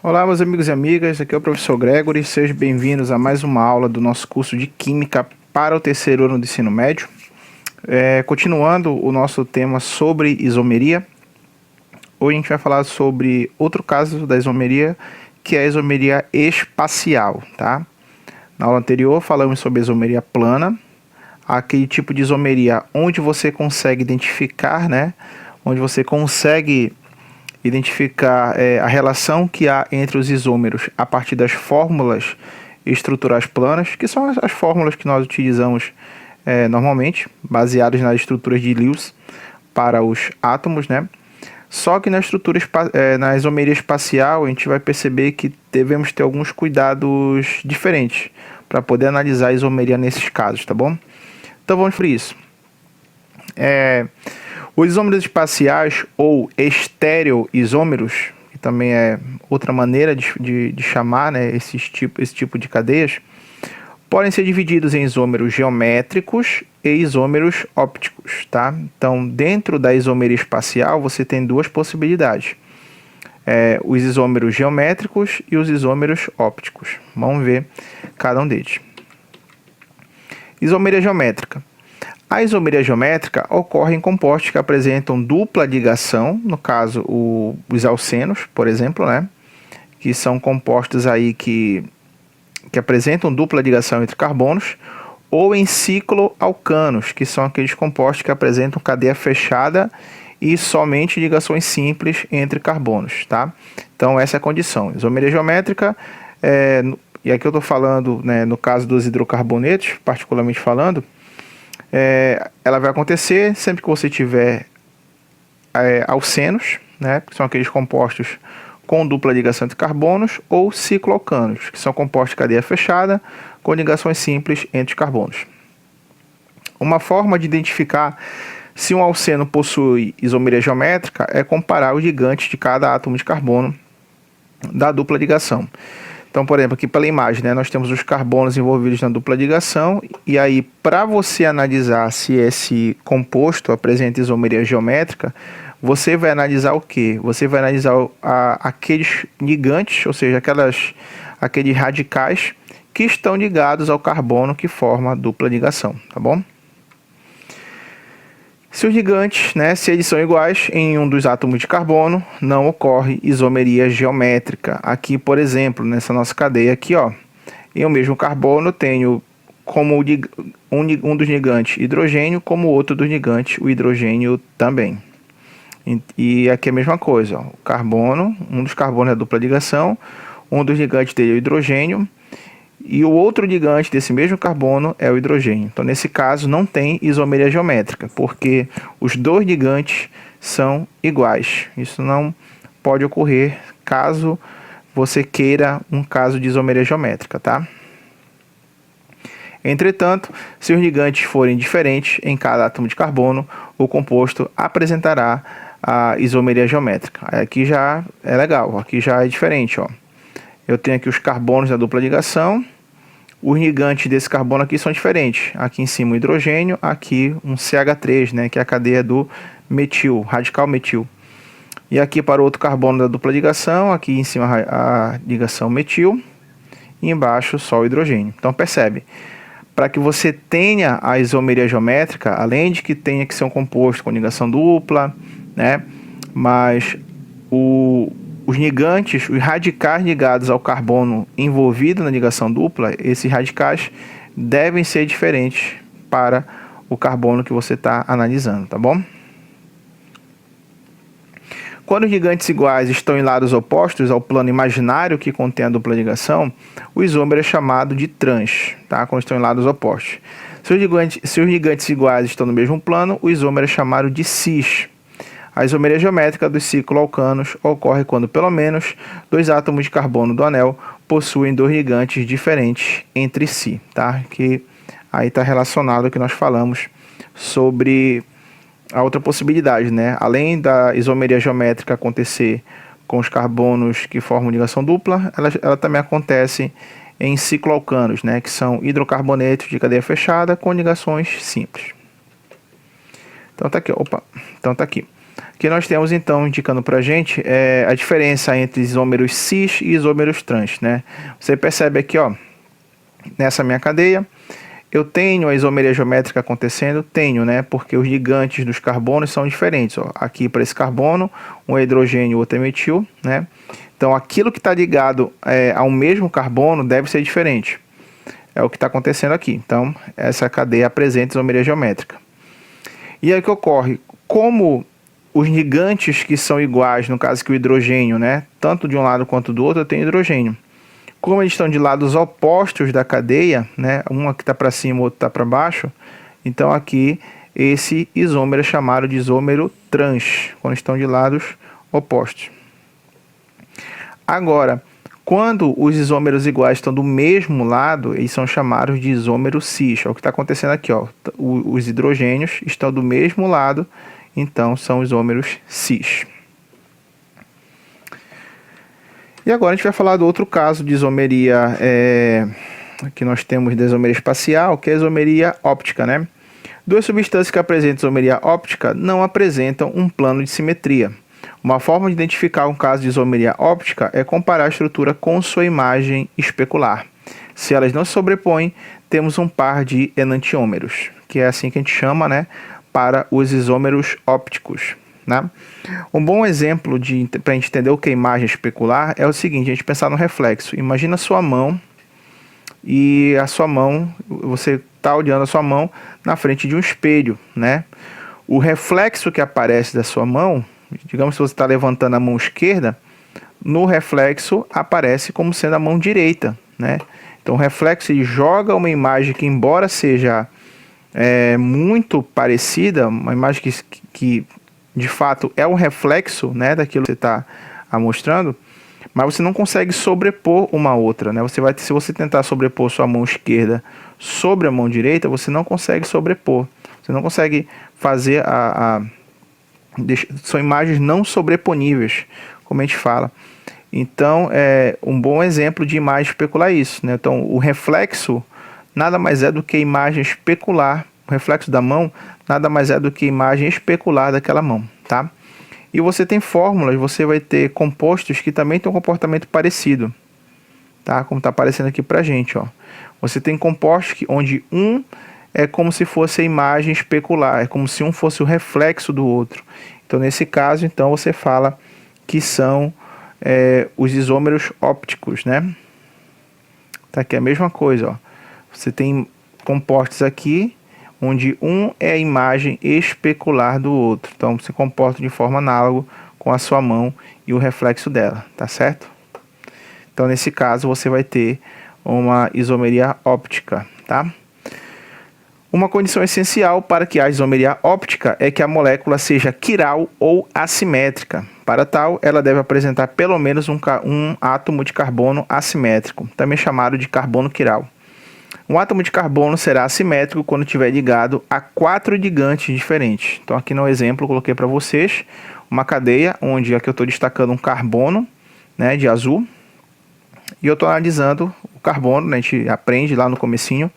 Olá, meus amigos e amigas, aqui é o professor Gregory, sejam bem-vindos a mais uma aula do nosso curso de Química para o terceiro ano do ensino médio. Continuando o nosso tema sobre isomeria, hoje a gente vai falar sobre outro caso da isomeria, que é a isomeria espacial, tá? Na aula anterior falamos sobre a isomeria plana, aquele tipo de isomeria onde você consegue identificar, onde você consegue identificar a relação que há entre os isômeros a partir das fórmulas estruturais planas, que são as fórmulas que nós utilizamos normalmente, baseadas nas estruturas de Lewis para os átomos, né? Só que na isomeria espacial a gente vai perceber que devemos ter alguns cuidados diferentes para poder analisar a isomeria nesses casos, tá bom? Então vamos para isso. Os isômeros espaciais ou estereoisômeros, que também é outra maneira de chamar, esse tipo de cadeias, podem ser divididos em isômeros geométricos e isômeros ópticos, tá? Então, dentro da isomeria espacial, você tem duas possibilidades. Os isômeros geométricos e os isômeros ópticos. Vamos ver cada um deles. Isomeria geométrica. A isomeria geométrica ocorre em compostos que apresentam dupla ligação, no caso os alcenos, por exemplo, que são compostos aí que apresentam dupla ligação entre carbonos, ou em cicloalcanos, que são aqueles compostos que apresentam cadeia fechada e somente ligações simples entre carbonos, tá? Então essa é a condição. Isomeria geométrica, e aqui eu estou falando, no caso dos hidrocarbonetos, particularmente falando, ela vai acontecer sempre que você tiver alcenos, que são aqueles compostos com dupla ligação entre carbonos, ou cicloalcanos, que são compostos de cadeia fechada com ligações simples entre carbonos. Uma forma de identificar se um alceno possui isomeria geométrica é comparar os gigantes de cada átomo de carbono da dupla ligação. Então, por exemplo, aqui pela imagem, nós temos os carbonos envolvidos na dupla ligação, e aí, para você analisar se esse composto apresenta isomeria geométrica, você vai analisar o quê? Você vai analisar aqueles ligantes, ou seja, aqueles radicais que estão ligados ao carbono que forma a dupla ligação, tá bom? Se os ligantes, se eles são iguais em um dos átomos de carbono, não ocorre isomeria geométrica. Aqui, por exemplo, nessa nossa cadeia aqui, em o mesmo carbono, tenho como um dos ligantes hidrogênio, como o outro dos ligantes o hidrogênio também. E aqui é a mesma coisa, o carbono, um dos carbonos é a dupla ligação, um dos ligantes dele é o hidrogênio, e o outro ligante desse mesmo carbono é o hidrogênio. Então, nesse caso, não tem isomeria geométrica, porque os dois ligantes são iguais. Isso não pode ocorrer caso você queira um caso de isomeria geométrica, tá? Entretanto, se os ligantes forem diferentes em cada átomo de carbono, o composto apresentará a isomeria geométrica. Aqui já é legal, aqui já é diferente, Eu tenho aqui os carbonos da dupla ligação. Os ligantes desse carbono aqui são diferentes. Aqui em cima o hidrogênio, aqui um CH3, que é a cadeia do metil, radical metil. E aqui para o outro carbono da dupla ligação, aqui em cima a ligação metil, e embaixo só o hidrogênio. Então percebe, para que você tenha a isomeria geométrica, além de que tenha que ser um composto com ligação dupla, mas os ligantes, os radicais ligados ao carbono envolvido na ligação dupla, esses radicais devem ser diferentes para o carbono que você está analisando, tá bom? Quando os ligantes iguais estão em lados opostos ao plano imaginário que contém a dupla ligação, o isômero é chamado de trans, tá? Quando estão em lados opostos. Se os ligantes iguais estão no mesmo plano, o isômero é chamado de cis. A isomeria geométrica dos cicloalcanos ocorre quando pelo menos dois átomos de carbono do anel possuem dois ligantes diferentes entre si, tá? Que aí está relacionado ao que nós falamos sobre a outra possibilidade, Além da isomeria geométrica acontecer com os carbonos que formam ligação dupla, ela também acontece em cicloalcanos, que são hidrocarbonetos de cadeia fechada com ligações simples. Então tá aqui, que nós temos então indicando para a gente a diferença entre isômeros cis e isômeros trans, né? Você percebe aqui, ó, nessa minha cadeia, eu tenho a isomeria geométrica acontecendo? Tenho, né? Porque os ligantes dos carbonos são diferentes, ó. Aqui para esse carbono, um é hidrogênio, o outro é metil, né? Então aquilo que está ligado ao mesmo carbono deve ser diferente. É o que está acontecendo aqui. Então essa cadeia apresenta isomeria geométrica. E aí o que ocorre? Como os ligantes que são iguais, no caso que o hidrogênio, né? Tanto de um lado quanto do outro, eu tenho hidrogênio. Como eles estão de lados opostos da cadeia, né? Uma que está para cima, o outro está para baixo. Então aqui esse isômero é chamado de isômero trans, quando estão de lados opostos. Agora, quando os isômeros iguais estão do mesmo lado, eles são chamados de isômero cis. É o que está acontecendo aqui, ó. Os hidrogênios estão do mesmo lado, então são isômeros cis. E agora a gente vai falar do outro caso de isomeria que nós temos de isomeria espacial, que é a isomeria óptica, né? Duas substâncias que apresentam isomeria óptica não apresentam um plano de simetria. Uma forma de identificar um caso de isomeria óptica é comparar a estrutura com sua imagem especular. Se elas não se sobrepõem, temos um par de enantiômeros, que é assim que a gente chama, né, para os isômeros ópticos, né? Um bom exemplo para a gente entender o que é imagem especular é o seguinte: a gente pensar no reflexo. Imagina a sua mão e a sua mão, você está olhando a sua mão na frente de um espelho, né? O reflexo que aparece da sua mão, digamos que você está levantando a mão esquerda, no reflexo aparece como sendo a mão direita, né? Então o reflexo ele joga uma imagem que, embora seja muito parecida, uma imagem que de fato é um reflexo, né, daquilo que você está mostrando, mas você não consegue sobrepor uma outra, né? Se você tentar sobrepor sua mão esquerda sobre a mão direita, você não consegue sobrepor. Você não consegue fazer são imagens não sobreponíveis, como a gente fala. Então, um bom exemplo de imagem especular é isso, né? Então, o reflexo nada mais é do que imagem especular. O reflexo da mão nada mais é do que imagem especular daquela mão, tá? E você tem fórmulas, você vai ter compostos que também têm um comportamento parecido, tá? Como está aparecendo aqui pra gente, ó. Você tem compostos onde um é como se fosse a imagem especular, é como se um fosse o reflexo do outro. Então, nesse caso, então, você fala que são os isômeros ópticos, né? Tá aqui a mesma coisa, ó. Você tem compostos aqui onde um é a imagem especular do outro. Então, se comporta de forma análoga com a sua mão e o reflexo dela, tá certo? Então, nesse caso, você vai ter uma isomeria óptica, tá? Uma condição essencial para que haja isomeria óptica é que a molécula seja quiral ou assimétrica. Para tal, ela deve apresentar pelo menos um átomo de carbono assimétrico, também chamado de carbono quiral. Um átomo de carbono será assimétrico quando estiver ligado a 4 ligantes diferentes. Então aqui no exemplo eu coloquei para vocês uma cadeia onde aqui eu estou destacando um carbono, né, de azul, e eu estou analisando o carbono, né, a gente aprende lá no comecinho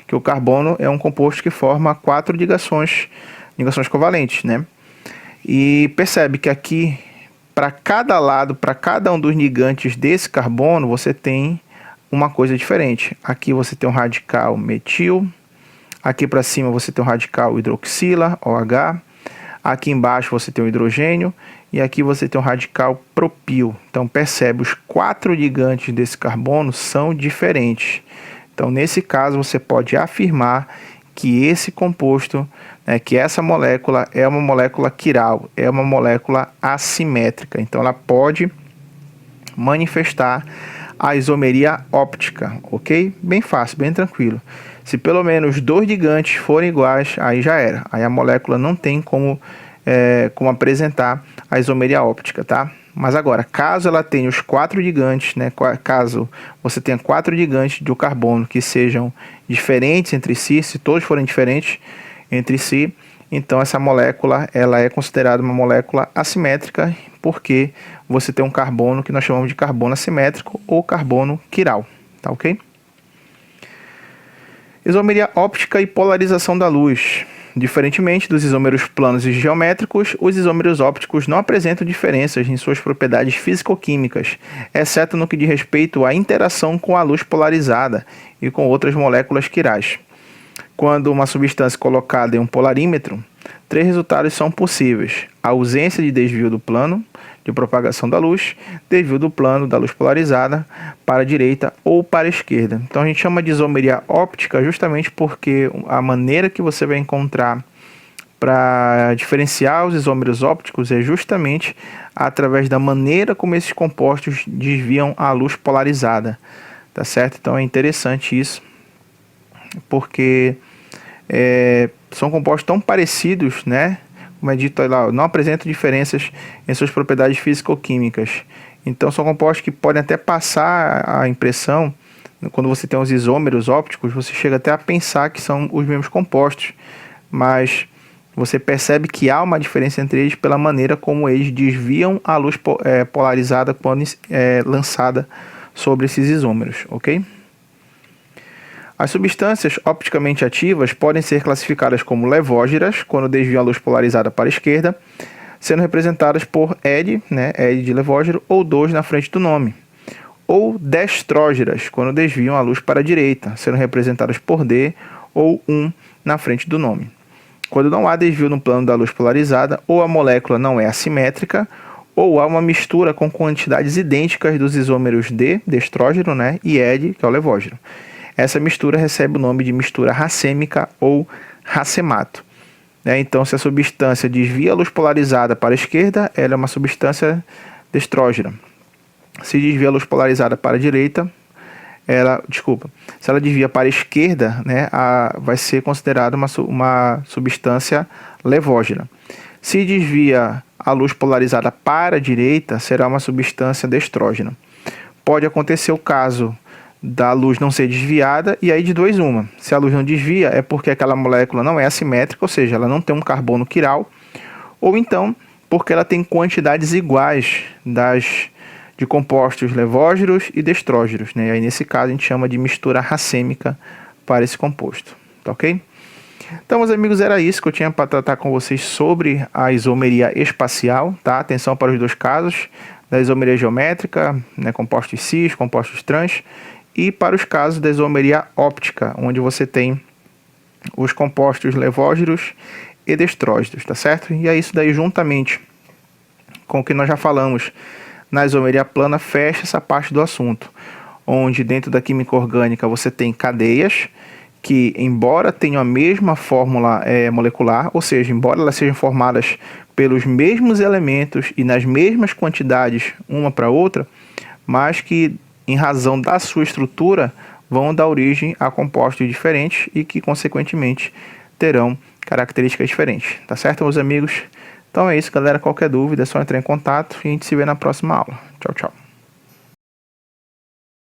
que o carbono é um composto que forma 4 ligações covalentes, né? E percebe que aqui, para cada lado, para cada um dos ligantes desse carbono, você tem uma coisa diferente. Aqui você tem um radical metil, aqui para cima você tem um radical hidroxila, OH, aqui embaixo você tem um hidrogênio e aqui você tem um radical propil. Então percebe, os 4 ligantes desse carbono são diferentes. Então nesse caso você pode afirmar que esse composto, que essa molécula é uma molécula quiral, é uma molécula assimétrica. Então ela pode manifestar a isomeria óptica, ok? Bem fácil, bem tranquilo. Se pelo menos 2 ligantes forem iguais, aí já era. Aí a molécula não tem como apresentar a isomeria óptica, tá? Mas agora, caso ela tenha os 4 ligantes, né? Caso você tenha 4 ligantes do carbono que sejam diferentes entre si, se todos forem diferentes entre si, então essa molécula ela é considerada uma molécula assimétrica, porque você tem um carbono que nós chamamos de carbono assimétrico ou carbono quiral, tá ok? Isomeria óptica e polarização da luz. Diferentemente dos isômeros planos e geométricos, os isômeros ópticos não apresentam diferenças em suas propriedades físico-químicas, exceto no que diz respeito à interação com a luz polarizada e com outras moléculas quirais. Quando uma substância é colocada em um polarímetro, 3 resultados são possíveis: a ausência de desvio do plano de propagação da luz, desvio do plano da luz polarizada para a direita ou para a esquerda. Então a gente chama de isomeria óptica justamente porque a maneira que você vai encontrar para diferenciar os isômeros ópticos é justamente através da maneira como esses compostos desviam a luz polarizada, tá certo? Então é interessante isso, porque são compostos tão parecidos, né? Como é dito lá, não apresentam diferenças em suas propriedades físico-químicas. Então são compostos que podem até passar a impressão, quando você tem os isômeros ópticos, você chega até a pensar que são os mesmos compostos, mas você percebe que há uma diferença entre eles pela maneira como eles desviam a luz polarizada quando lançada sobre esses isômeros, ok? As substâncias opticamente ativas podem ser classificadas como levógeras, quando desviam a luz polarizada para a esquerda, sendo representadas por ED, né, ED de levógero, ou 2 na frente do nome. Ou destrógeras, quando desviam a luz para a direita, sendo representadas por D ou 1 na frente do nome. Quando não há desvio no plano da luz polarizada, ou a molécula não é assimétrica, ou há uma mistura com quantidades idênticas dos isômeros D, destrógeno, né, e ED, que é o levógero. Essa mistura recebe o nome de mistura racêmica ou racemato. Então, se a substância desvia a luz polarizada para a esquerda, ela é uma substância destrógena. Se desvia a luz polarizada para a direita, se ela desvia para a esquerda, né, vai ser considerada uma substância levógena. Se desvia a luz polarizada para a direita, será uma substância destrógena. Pode acontecer o caso da luz não ser desviada, e aí de 2 uma. Se a luz não desvia, é porque aquela molécula não é assimétrica, ou seja, ela não tem um carbono quiral, ou então porque ela tem quantidades iguais de compostos levógeros e destrógeros, né? E aí nesse caso a gente chama de mistura racêmica para esse composto, tá ok? Então, meus amigos, era isso que eu tinha para tratar com vocês sobre a isomeria espacial, tá? Atenção para os 2 casos, da isomeria geométrica, né, compostos cis, compostos trans, e para os casos da isomeria óptica, onde você tem os compostos levógeros e destrógenos, tá certo? E é isso daí, juntamente com o que nós já falamos na isomeria plana, fecha essa parte do assunto, onde dentro da química orgânica você tem cadeias que, embora tenham a mesma fórmula molecular, ou seja, embora elas sejam formadas pelos mesmos elementos e nas mesmas quantidades uma para outra, mas que, em razão da sua estrutura, vão dar origem a compostos diferentes e que, consequentemente, terão características diferentes. Tá certo, meus amigos? Então é isso, galera. Qualquer dúvida é só entrar em contato e a gente se vê na próxima aula. Tchau, tchau.